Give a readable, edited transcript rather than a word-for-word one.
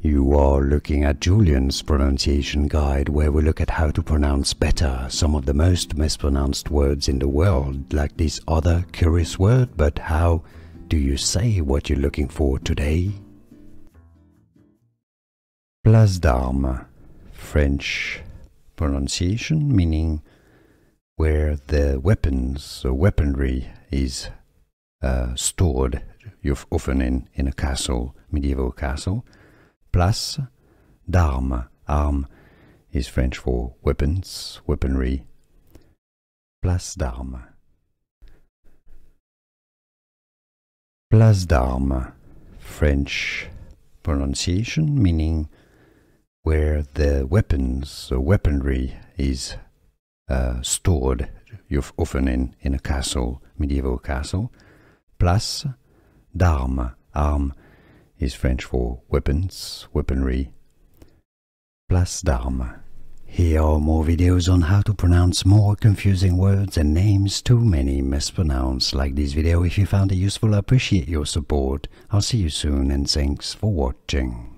You are looking at Julian's pronunciation guide, where we look at how to pronounce better some of the most mispronounced words in the world, like this other curious word. But how do you say what you're looking for today? Place d'armes, French pronunciation, meaning where the weapons or weaponry is stored, often in a castle, medieval castle. Place d'armes, arme is French for weapons, weaponry. Place d'armes. Place d'armes, French pronunciation, meaning where the weapons or weaponry is stored, often in a castle, medieval castle. Place d'armes, arme is French for weapons, weaponry. Place d'armes. Here are more videos on how to pronounce more confusing words and names too many mispronounced. Like this video if you found it useful. I appreciate your support. I'll see you soon and thanks for watching.